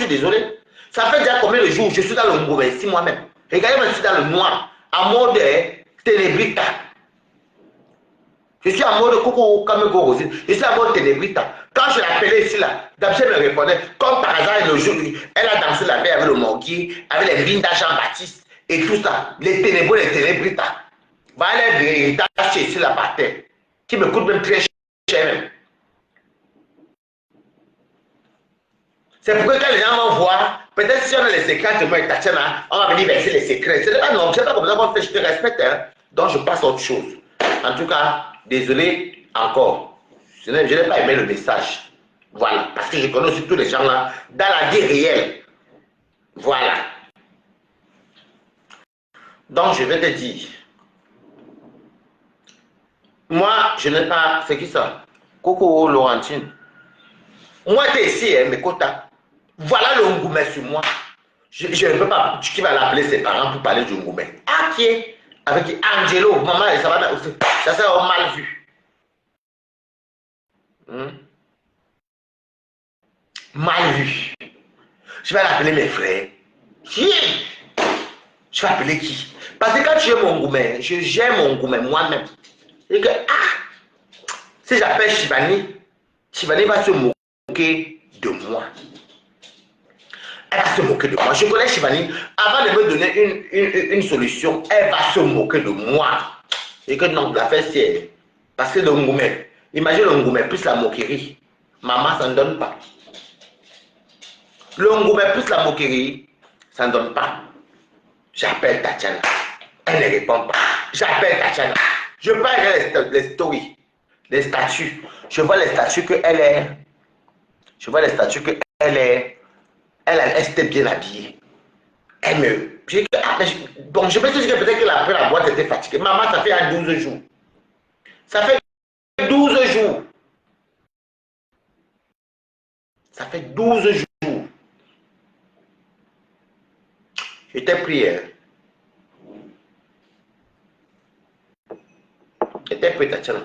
suis désolé. Ça fait déjà combien de jours je suis dans le mauvais ici moi-même. Regardez, je suis dans le noir, en mode ténébrita. Je suis en mode coucou Kamego aussi. Je suis en mode ténébrita. Quand je l'appelais ici là, d'abord elle me répondait, comme par hasard le jour, elle a dansé la veille avec le Morguier, avec les Binda Jean-Baptiste et tout ça, les ténébreux, les ténébritas. Voilà les véritables ici là par terre, qui me coûtent même très cher même. C'est pourquoi quand les gens vont voir, peut-être si on a les secrets de moi et Tatiana, on va venir verser les secrets. C'est pas non, c'est pas comme ça qu'on fait, je te respecte, hein. Donc je passe à autre chose. En tout cas, désolé encore. Je n'ai pas aimé le message. Voilà, parce que je connais aussi tous les gens là, dans la vie réelle. Voilà. Donc je vais te dire, moi je n'ai pas, c'est qui ça? Coco Laurentine. Moi t'es ici, hein, mes quotas. Voilà le Ngoumé sur moi. Je ne peux pas. Qui va l'appeler ses parents pour parler du Ngoumé? Ah, qui est avec Angelo, maman et ça va aussi. Ça sera mal vu. Mal vu. Je vais l'appeler mes frères. Qui? Je vais appeler qui? Parce que quand tu es mon Ngoumé, je gère mon Ngoumé moi-même. Et que, si j'appelle Chivani, Chivani va se moquer de moi. Elle va se moquer de moi. Je connais Chivani. Avant de me donner une solution, elle va se moquer de moi. Et que non, la fait c'est parce que le Ngoumé, imagine le Ngoumé plus la moquerie. Maman, ça ne donne pas. Le Ngoumé plus la moquerie, ça ne donne pas. J'appelle Tatiana. Elle ne répond pas. J'appelle Tatiana. Je parle les stories, les statuts. Je vois les statuts qu'elle est. Je vois les statuts qu'elle est. Elle était bien habillée. Elle me. Bon, je peux te dire que peut-être qu'après la boîte était fatiguée. Maman, ça fait 12 jours. Ça fait 12 jours. Ça fait 12 jours. J'étais pris. J'étais pris, Tatiana.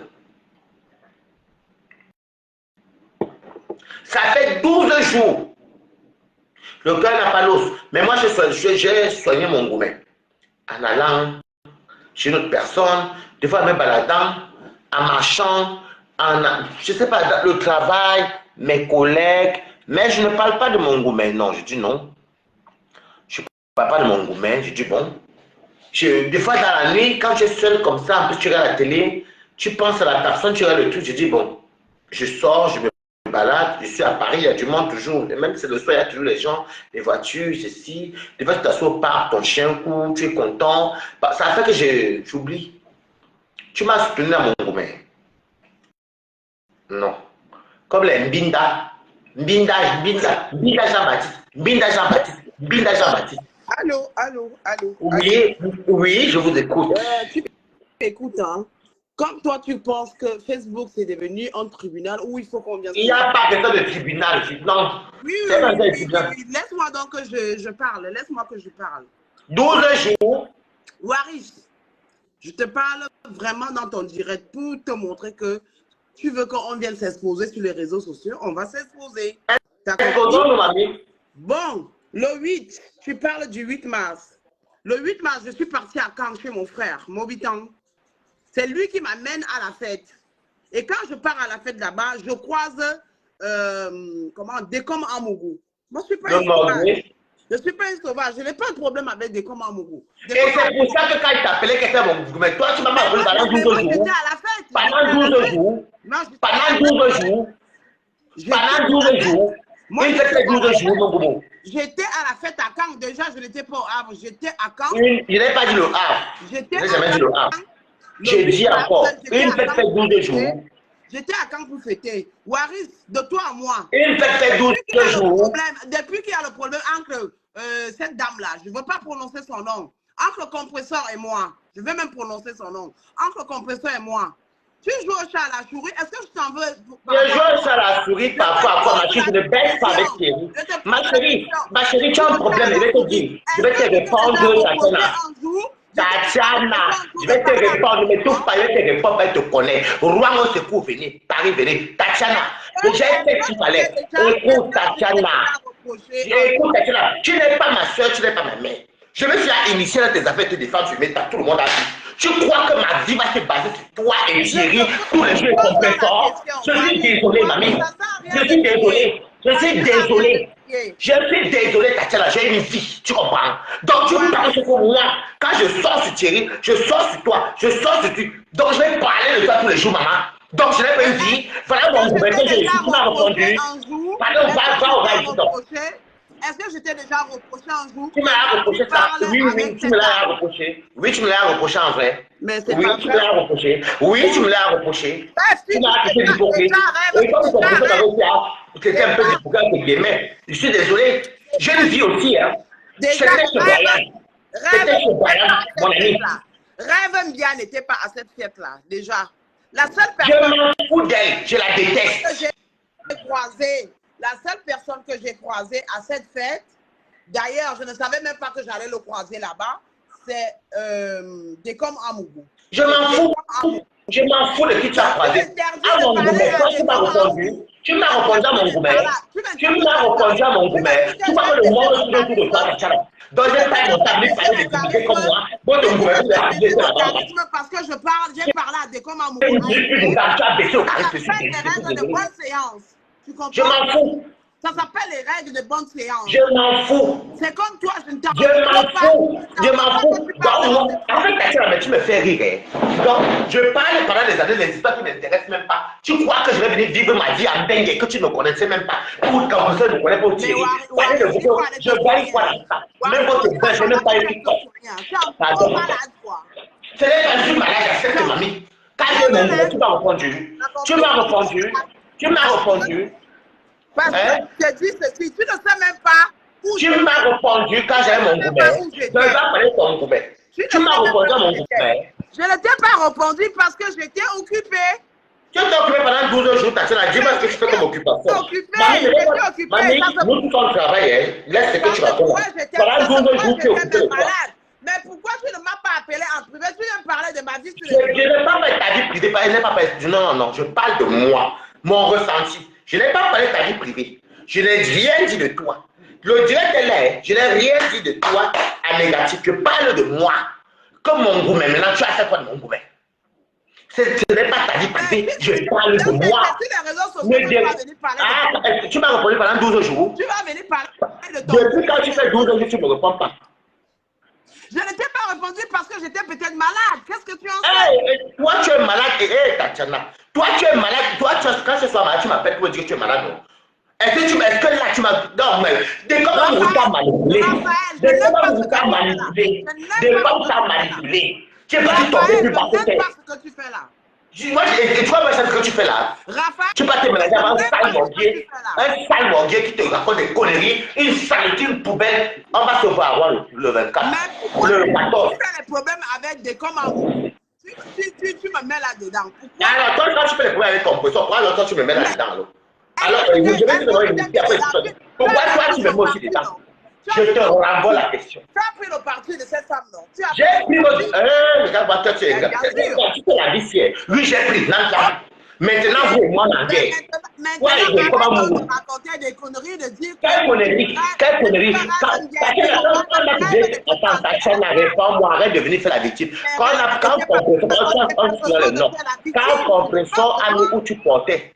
Ça fait 12 jours. Le cœur n'a pas l'os. Mais moi, j'ai soigné mon Ngoumé. En allant chez une autre personne, des fois en me baladant, en marchant, je ne sais pas, dans le travail, mes collègues. Mais je ne parle pas de mon Ngoumé. Non, je dis non. Je ne parle pas de mon Ngoumé. Je dis bon. Des fois, dans la nuit, quand tu es seul comme ça, en plus tu regardes la télé, tu penses à la personne, tu regardes le truc, je dis bon, je sors, je me balade, je suis à Paris, il y a du monde toujours, et même si c'est le soir, il y a toujours les gens, les voitures, ceci. Des fois, tu t'assois au parc, ton chien court, tu es content. Ça fait que j'oublie. Tu m'as soutenu à mon Ngoumé. Non. Comme les Mbinda, Mbinda Jean-Baptiste, Mbinda Jean-Baptiste. Allô. Oui, oui, je vous écoute. Tu m'écoutes, hein? Comme toi, tu penses que Facebook, c'est devenu un tribunal où il faut qu'on vienne... Il n'y a pas besoin de tribunal, non. Oui. Laisse-moi donc que je parle. Laisse-moi que je parle. 12 jours. Waris, je te parle vraiment dans ton direct pour te montrer que tu veux qu'on vienne s'exposer sur les réseaux sociaux. On va s'exposer. Bon, le 8, tu parles du 8 mars. Le 8 mars, je suis partie à Caen chez mon frère, Mobitan. C'est lui qui m'amène à la fête. Et quand je pars à la fête là-bas, je croise, Décom Amougou. Moi, je ne suis pas une sauvage. Je ne suis pas une sauvage. Je n'ai pas de problème avec Décom Amougou. Et c'est pour ça que quand il t'appelait, que c'était mon gouvernement, toi, tu m'as pas appelé pendant 12 jours. J'étais à la fête. Pendant 12 jours. Pendant 12 jours. Pendant 12 jours. Moi, il fait 12 jours, mon gourou. J'étais à la fête à Caen. Déjà, je n'étais pas au Havre. J'étais à Caen. Je n'ai pas dit le Havre. Je n'ai jamais dit le Havre. J'ai dit encore. Une fête fait 12 jours. J'étais à Caen pour fêter. Waris, de toi à moi. Une fête fait 12 jours. Depuis qu'il y a le problème entre cette dame-là, je ne veux pas prononcer son nom. Entre Compresseur et moi, je vais même prononcer son nom. Entre Compresseur et moi, tu joues au chat à la souris, est-ce que je t'en veux? Je joue au chat à la souris parfois, ma chérie, je ne baisse pas avec Thierry. Ma chérie, tu as un problème, je vais te dire. Je vais te répondre, Tatiana, je vais te répondre, mais tout pas, je vais te répondre, elle te connaît. Rouen au secours, venez, Paris, venez. Tatiana, j'ai fait ce qu'il fallait. Écoute, Tatiana, reproché. Écoute, tu n'es pas ma soeur, tu n'es pas ma mère. Je me suis initié dans tes affaires, te défendre, tu mets tout le monde a vu. Tu crois que ma vie va se baser sur toi et Thierry tous les jours compétents? Je suis désolé, mamie. Je suis désolé. Je suis désolé. Je suis désolé, Tatiana, j'ai une vie, tu comprends? Donc tu parles sur moi. Quand je sors sur Thierry, je sors sur toi, je sors sur toi. Donc je vais parler de toi tous les jours, maman. Donc je n'ai pas une vie. Voilà mon gouvernement, tu m'as répondu. Pardon, va au rail. Est-ce que je t'ai déjà reproché un jour? Tu m'as reproché ça? Oui, tu me l'as reproché. Oui, tu me l'as reproché en vrai. Mais c'est oui, pas tu me l'as reproché. Oui, tu me l'as reproché. Tu m'as accusé d'hypocrite. Et quand tu as c'était un peu d'hypocrite avec les mains. Je suis désolé. J'ai une vie aussi. Hein. C'était chez Brian. C'était chez Brian, mon ami. Rêve Mbia n'était pas à cette fête-là, déjà. La seule personne. Je m'en fous d'elle. Je la déteste. Que j'ai croisée. La seule personne que j'ai croisée à cette fête, d'ailleurs, je ne savais même pas que j'allais le croiser là-bas, c'est Décom Amougou. Je m'en fous. Je m'en fous de qui tu as croisé. À mon gourmet, toi, tu m'as répondu. Tu m'as répondu à mon gourmet. Tu m'as répondu à mon gourmet. Tu vois que le monde est autour de toi, Tatiana. Donc, j'ai pas mon tableau de parler de diviser comme moi. Bon, ton gourmet, tu l'as divisé là-bas. Parce que j'ai parlé à Décom Amougou. Tu as baissé au charisme. Ça fait des règles de bonne séance. Tu comprends? Je m'en fous. Ça s'appelle les règles de bonne séance. Je m'en fous. C'est comme toi, je ne t'en fous. Je m'en fous. En fait, Tatiana, mais tu me fais rire. Donc, je parle pendant des années des histoires qui ne m'intéressent même pas. Tu crois que je vais venir vivre ma vie en dingue et que tu ne connaissais même pas. Pour quand vous ne connaissez pas au Thierry. Je gagne quoi dans ça? Même votre bain, je n'ai même pas écrit quoi. Pardon. Ce n'est pas une malade, accepte mamie. Quand je m'en fous, tu m'as répondu. Tu m'as répondu. Tu m'as répondu. Parce que je dis ceci, tu ne sais même pas où tu m'as répondu quand j'avais mon gourmet. Je vais parler de ton gourmet. Tu m'as répondu à mon gourmet. Je ne t'ai pas répondu parce que j'étais occupée. Tu t'es occupée pendant 12 jours, Tatiana. Dis-moi ce que tu fais comme occupation. Mamie, nous tous on travaille. Laisse ce que tu racontes. Pendant 12 jours, tu es occupée de toi. Mais pourquoi tu ne m'as pas appelé en privé? Tu viens me parler de ma vie sur le Je n'ai pas parlé de ta vie privée. Je n'ai pas parlé de... Non, je parle de moi. Mon ressenti. Je n'ai pas parlé de ta vie privée. Je n'ai rien dit de toi. Le direct est là. Je n'ai rien dit de toi à négatif. Je parle de moi. Comme mon gourmet. Maintenant, tu as fait quoi de mon gourmet? Ce n'est pas ta vie privée. Je parle de moi. Tu m'as répondu pendant 12 jours. Tu vas venir parler de ton... Depuis quand tu fais 12 jours, tu ne me réponds pas. Je ne t'ai pas répondu parce que j'étais peut-être malade. Qu'est-ce que tu en sais? Toi, tu es malade. Tatiana. Toi, tu es malade. Toi, quand ce soir malade, tu m'appelles pour me dire que tu es malade. Est-ce que là, tu m'as... Non, mais... Dès quand vous t'as manipulé. Dès quand vous t'as manipulé. Dès quand vous t'as manipulé. Tu es parti tomber plus par terre. Ce que tu fais là. Moi, et toi, ce que tu fais là. Tu vas te mélanger avec un sale mordier qui te raconte des conneries, une saleté, une poubelle. On va se voir le 24. Le 14. Tu fais les problèmes avec des commandes. Tu me mets là-dedans. Alors, toi, quand tu fais les problèmes avec ton poisson, pourquoi alors tu me mets là-dedans? Alors, je vais te donner une idée après. Pourquoi toi, tu me mets aussi dedans? Je te renvoie la question. Tu as pris le parti de cette femme, non? J'ai pris le... Regarde, toi, tu es la vicière. Oui, j'ai pris. Maintenant, vous et moi, en guerre. Maintenant, tu raconter des conneries, de dire... Quelle connerie? Quelle connerie? Attends, Tatiana, réponds-moi, arrête de venir faire la victime. Quand comprension a mis où tu portais.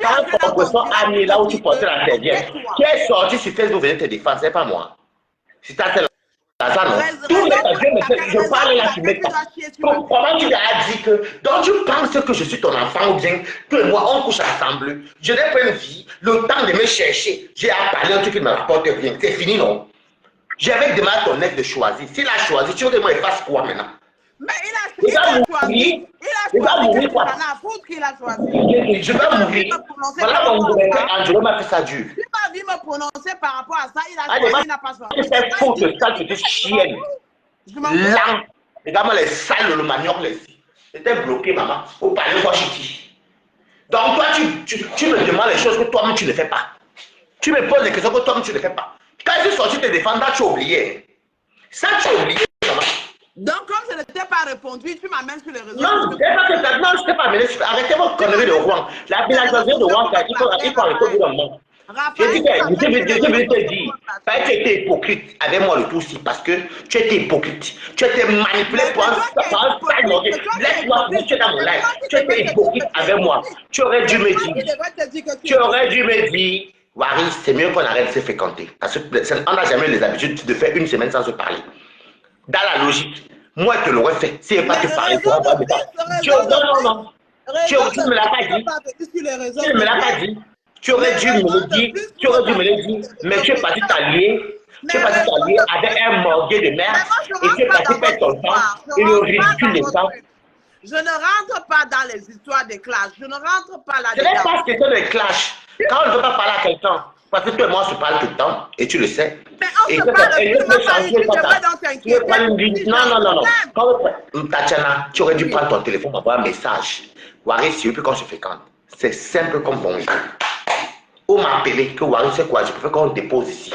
Quand comprension a mis là où tu portais la serviette. Qui est sorti sur Facebook venir te défendre, c'est pas moi. C'est ta telle. Tous les je parle là, tu mets pas. Comment tu as dit que. Donc tu penses que je suis ton enfant ou bien que moi on couche ensemble. Je n'ai pas une vie, le temps de me chercher. J'ai à parler un truc qui ne me rapporte rien. C'est fini, non? J'avais demandé à ton ex de choisir. S'il a choisi, tu veux que moi il fasse quoi maintenant? Mais il a choisi. Il va mourir quoi? Je vais mourir. Voilà mon gouvernement, Angelo m'a fait ça dur. Tu vas venir me prononcer par rapport à ça. Il a choisi, il n'a pas choisi. C'est faute de ça, tu es chienne. Là, regarde-moi les salles, le manioc, les filles. J'étais bloqué, maman, au palais Washington. Donc toi, tu me demandes les choses que toi-même tu ne fais pas. Tu me poses des questions que toi-même tu ne fais pas. Quand tu es sorti te défendre, tu as oublié. Ça, tu as oublié, maman. Donc, comme je ne t'ai pas répondu, tu m'amènes sur les réseaux. Non, je ne t'ai pas amené. Arrêtez votre connerie de Rouen. La villageoisie de Rouen, il faut arrêter au bout d'un moment. Je dis que je vais te dire, parce que tu étais hypocrite avec moi le tout aussi, parce que tu étais hypocrite. Tu étais manipulé par un style. Laisse-moi, tu es dans mon live. Tu étais hypocrite avec moi. Tu aurais dû me dire, Waris, c'est mieux qu'on arrête de se fréquenter. Parce qu'on n'a jamais les habitudes de faire une semaine sans se parler. Dans la logique, moi, je te l'aurais fait. Si je ne pas te parler, tu n'auras pas de temps. Non. Tu ne me l'as pas dit. Tu ne me l'as pas dit. Tu aurais dû me le dire, mais tu es parti t'allier. Tu es parti t'allier avec un morguet de merde et tu es parti faire ton temps et le ridicule des temps. Je ne rentre pas dans les histoires des clashs. Je ne rentre pas là-dedans. Ce n'est pas ce que c'est des clashs. Quand on ne veut pas parler à quelqu'un, parce que toi et moi, on se parle tout le temps, et tu le sais. Mais on se parle, et non. Tatiana, tu aurais dû prendre ton téléphone, m'envoyer un message. Waris, c'est plus qu'on se fréquente. C'est simple comme bonjour. Ou m'appeler que Waris, c'est quoi? Je préfère qu'on dépose ici.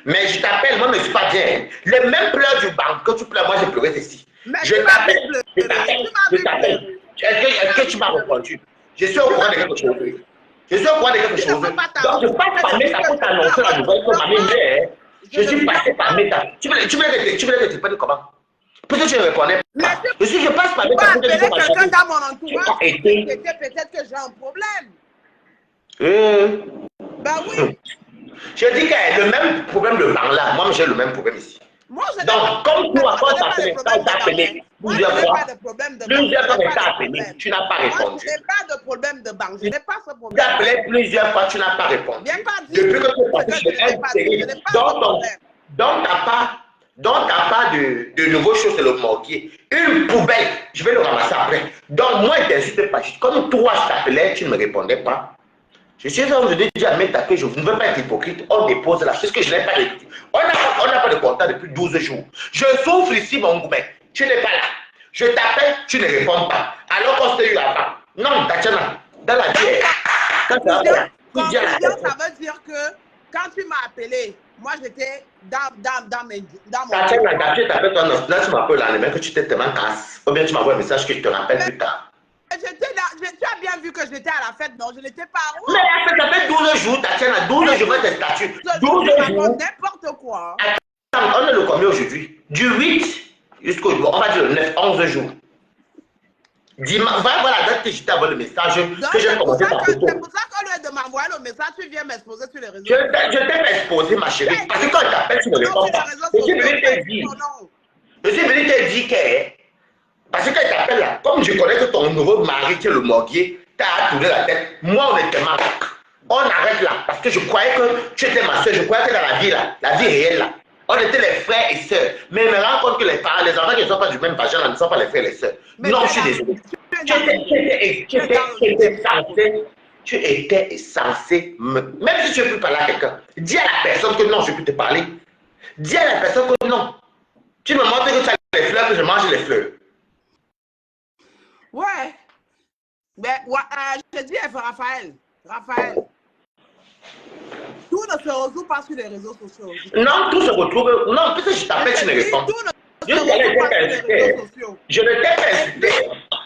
Mais je t'appelle, moi, je ne suis pas bien. Les mêmes pleurs du banc, que tu pleures, moi, j'ai pleuré ici. Je t'appelle. Est-ce que tu m'as répondu? Je suis au courant de quelque chose. Donc, je passe par Meta pour t'annoncer la nouvelle que ma mère est. Je suis passé par Meta. Tu voulais que je te prenne comment? Parce que tu ne répondais pas. Je passe par Meta pour te dire que quelqu'un dans mon entourage, peut-être que j'ai un problème. Bah oui. Je dis que le même problème de banc là, moi j'ai le même problème ici. Donc, comme toi, quand tu as appelé plusieurs fois, tu n'as pas répondu. Je n'ai pas de problème de banque, je n'ai pas ce problème. Tu as appelé plusieurs fois, tu n'as pas répondu. Depuis que tu es parti chez elle, donc tu n'as pas de nouvelles choses, c'est le morguier. Une poubelle, je vais le ramasser après. Donc, moi, je t'insulte pas. Comme toi, je t'appelais, tu ne me répondais pas. Je suis en train de dire à Meta que je ne veux pas être hypocrite. On dépose la chose que je n'ai pas dit. On n'a pas de contact depuis 12 jours. Je souffre ici, mon gourmet. Tu n'es pas là. Je t'appelle, tu ne réponds pas. Alors qu'on s'est eu avant. Non, Tatiana, dans la vie, ça veut dire que quand tu m'as appelé, moi j'étais dans mon... Tatiana, tu t'appelles ton nom. Là, tu m'appelles là, mais que tu t'es tellement casse. Ou bien tu m'envoies un message que je te rappelle plus tard. J'étais là, tu as bien vu que j'étais à la fête, non, je n'étais pas à mais la fête, ça fait 12 jours, Tatiana, 12 jours, tes statuts. 12 jours. N'importe quoi. Attends, on est le combien aujourd'hui? Du 8 jusqu'au, on va dire le 9, 11 jours. Dimanche, voilà la date que j'étais avant le message que j'ai commencé par photo. C'est pour ça qu'au lieu de m'envoyer le message, tu viens m'exposer sur les réseaux. Je t'ai pas exposé, ma chérie, parce que quand je t'appelle, tu ne réponds pas. Je suis venu te dire que... Parce que quand il t'appelle là, comme je connais que ton nouveau mari qui est le morguier, t'as tourné la tête, moi on était mal. On arrête là, parce que je croyais que tu étais ma soeur, je croyais que dans la vie là, la vie réelle là, on était les frères et sœurs. Mais je me rends compte que les parents, les enfants qui ne sont pas du même vagin là, ne sont pas les frères et les sœurs. Non, je suis désolé. Tu étais censé même si tu ne veux plus parler à quelqu'un, dis à la personne que non, je ne peux te parler. Dis à la personne que non. Tu me montres que tu as les fleurs, que je mange les fleurs. Ouais. Mais je dis à Raphaël, tout ne se retrouve pas sur les réseaux sociaux. Non, tout se retrouve. Non, puisque je t'appelle, tu ne réponds pas. Je ne t'ai pas insulté.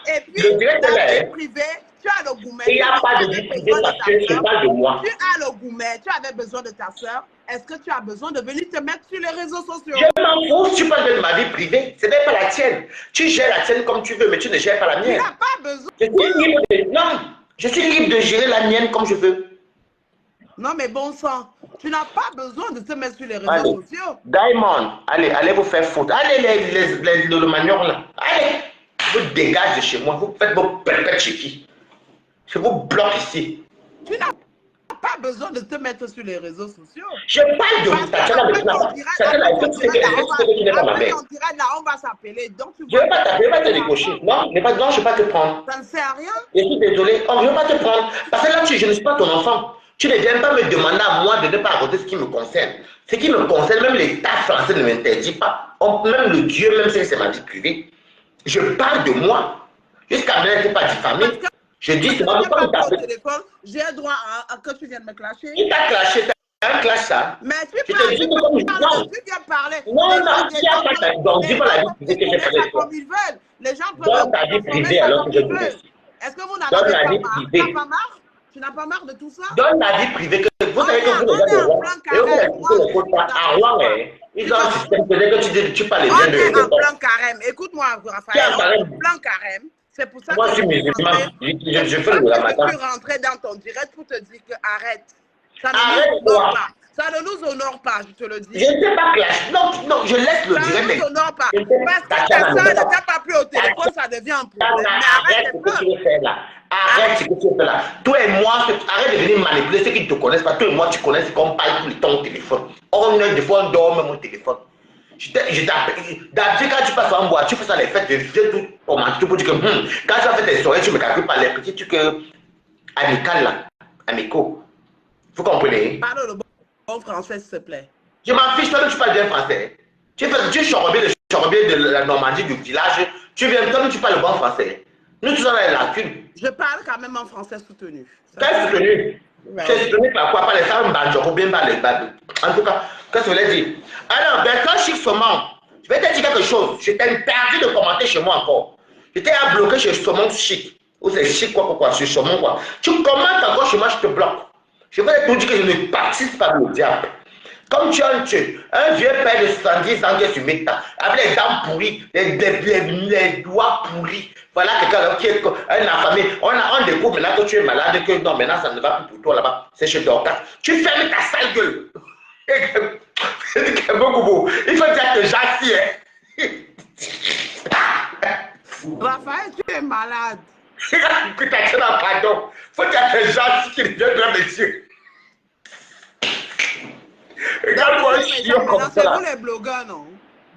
Et puis, dans le privé, tu as le gourmet. Il n'y a pas de vie privée parce que je parle de moi. Tu as le gourmet, tu avais besoin de ta soeur. Est-ce que tu as besoin de venir te mettre sur les réseaux sociaux? Je m'en fous, tu parles de ma vie privée. Ce n'est pas la tienne. Tu gères la tienne comme tu veux, mais tu ne gères pas la mienne. Tu n'as pas besoin. Non, je suis libre de gérer la mienne comme je veux. Non, mais bon sang, tu n'as pas besoin de te mettre sur les réseaux sociaux. Diamond, allez vous faire foutre. Allez, le manioc là. Allez, vous dégagez de chez moi. Vous faites vos pépètes chez qui? Je vous bloque ici. Tu n'as pas besoin de te mettre sur les réseaux sociaux. Je parle de vous. Tatiana, on va s'appeler. Je ne vais pas t'appeler, je ne vais pas te décocher. Non, je ne vais pas te prendre. Ça ne sert à rien. Je suis désolé, je ne vais pas te prendre. Parce que là, je ne suis pas ton enfant. Tu ne viens pas me demander à moi de ne pas raconter ce qui me concerne. Ce qui me concerne, même l'État français ne m'interdit pas. Même le Dieu, même si c'est ma vie privée. Je parle de moi. Jusqu'à maintenant, je n'ai pas diffamé. Je dis, c'est pas mon téléphone. J'ai le droit à que tu viennes me clasher. Il t'a clashé, c'est un clash ça. Mais tu viens parler. Non, tu n'as pas ta donc dis pas la vie privée que j'ai fait comme ils veulent. Les gens peuvent ta vie privée alors que je vous laisse. Est-ce que vous n'avez pas marre? Tu n'as pas marre de tout ça? Dans la vie privée, vous savez que vous les gars de Rouen, et vous les écoutez pas à Rouen, ils ont un système que tu parles bien de. On est en plein carême. Écoute-moi, Raphaël, on est en plein carême. C'est pour ça moi, que je suis musulman. Je fais le ramadan. je suis rentré dans ton direct pour te dire que arrête. Ça ne Arrête nous honore toi. pas. Ça ne nous honore pas, je te le dis. Je ne sais pas clash. Non, je laisse le direct. Ça ne nous honore pas. Parce que ta soeur ne t'a pas pris au téléphone, ça devient un problème. Mais Arrête ce que tu veux faire là. Arrête ce que tu veux faire là. Toi et moi, arrête de venir manipuler ceux qui ne te connaissent pas. Toi et moi, tu connais ce qu'on parle tout le temps au téléphone. Des fois, on dort même au téléphone. D'habitude, quand tu passes en bois, tu fais ça les fêtes, je viens tout commenter pour dire que quand tu as fait tes soirées, tu me calcules par les petits trucs amicaux là. Amicaux. Vous comprenez? Parle le bon français, s'il te plaît. Je m'en fiche, toi, tu parles bien français. Tu chorobais de la Normandie, du village. Tu viens, toi, tu parles le bon français. Nous, tous, on a les lacunes. Je parle quand même en français soutenu. Quel soutenu? Tu es soutenu par quoi? Par les femmes banjo ou bien par les babes. En tout cas, qu'est-ce que je voulais dire? Alors, Bertrand Chic Saumon, je vais te dire quelque chose. Je t'ai interdit de commenter chez moi encore. J'étais à bloquer chez Saumon Chic. Ou c'est Chic quoi, sur Saumon quoi. Tu commentes encore chez moi, je te bloque. Je vais te dire que je ne participe pas au diable. Comme tu as un vieux père de 70 ans qui est sur Meta, avec les dents pourries, les doigts pourris. Voilà quelqu'un qui est un affamé. On découvre maintenant que tu es malade, que non, maintenant ça ne va plus pour toi là-bas. C'est chez Dorcas. Tu fermes ta sale gueule. Il faut dire que j'assire. Raphaël, tu es malade. Pardon. Il faut dire que j'assire qui vient de la monsieur. Regarde-moi, je suis comme ça. C'est vous les blogueurs, non?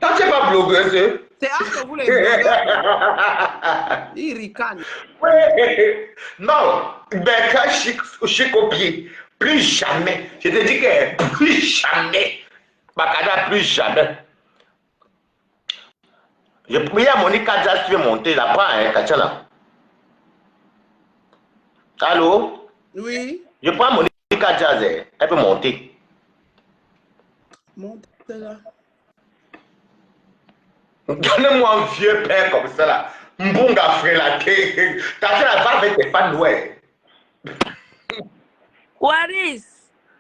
Toi, tu n'es pas blogueuse. C'est entre vous les blogueurs. Ils ricanent. Non, ben quand je suis copié, plus jamais. Je te dis que plus jamais. Bakada, plus jamais. Je prie à Monique Kadja, si tu veux monter, la prends, hein, Kachana. Allô? Oui. Je prends Monique Kadja, elle peut monter. Monte là. Donne-moi un vieux père comme ça là. Mbunga frère là. T'as fait la barbe avec tes fans, ouais. Waris.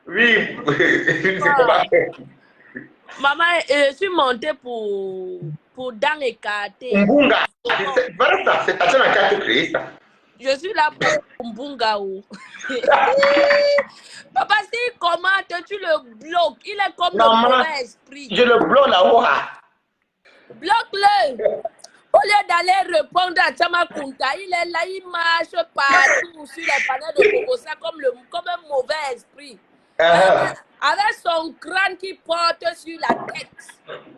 Oui. Maman, je suis montée pour dans écarté. Mbunga. Voilà ça, c'est ta chaîne qui a tout créé ça. Je suis là pour Mbunga ou. Papa, s'il commente, tu le bloques. Il est comme le mauvais esprit. Je le bloque là-haut. Bloque-le. Au lieu d'aller répondre à Chama Kunta, il est là, il marche partout sur les panneaux de Kokosa comme un mauvais esprit. Avec son crâne qui porte sur la tête.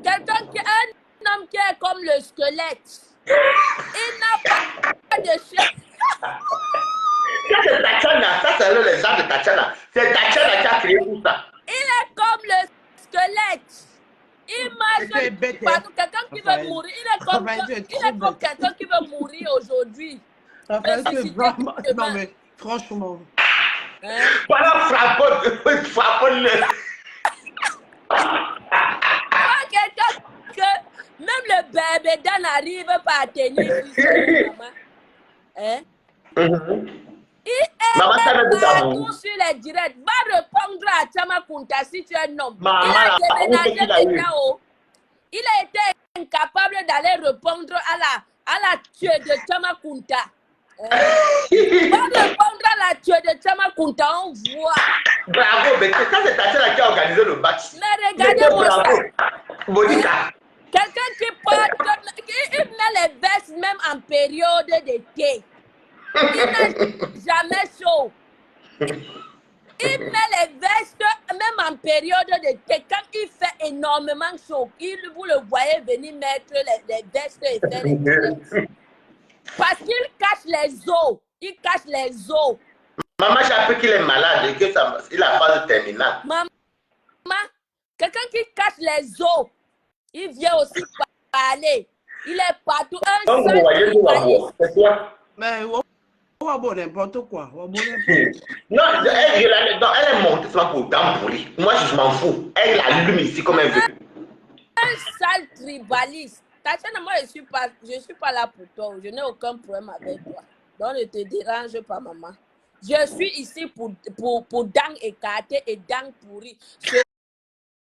Un homme qui est comme le squelette. Il n'a pas de chef. Ça c'est Tachana, ça c'est les gens de Tachana. C'est Tachana qui a créé tout ça. Il est comme le squelette. Il marche partout. Quelqu'un qui veut mourir. Il est comme quelqu'un qui veut mourir aujourd'hui. Non mais franchement. Voilà, frappons-le. Quelqu'un que même le bébé Dan n'arrive pas à tenir. Hein? Il est partout sur les directs. Va répondre à Chama Kunta si tu es un homme. Il a déménagé maintenant. Il a été incapable d'aller répondre à la tuerie de Chama Kunta. Va répondre à la tuerie de Chama Kunta, on voit. Bravo, mais ça c'est Tachana qui a organisé le match. Mais regardez-moi ça. Monica. Quelqu'un qui porte, il met les vestes même en période d'été. Il n'a jamais chaud. Il met les vestes même en période d'été. Quand il fait énormément chaud, vous le voyez venir mettre les vestes et faire les vestes. Parce qu'il cache les os. Il cache les os. Maman, j'ai appris qu'il est malade et qu'il a la phase terminale. Maman, quelqu'un qui cache les os, il vient aussi parler. Il est partout. Donc, vous voyez tout là-haut. C'est quoi? Mais on va n'importe quoi. Non, elle est montée seulement pour dents pourries. Moi, je m'en fous. Elle allume ici comme elle veut. Un sale tribaliste. Tachana, moi, je suis pas là pour toi. Je n'ai aucun problème avec toi. Donc, ne te dérange pas, maman. Je suis ici pour dents écartées et dents pourries. Ce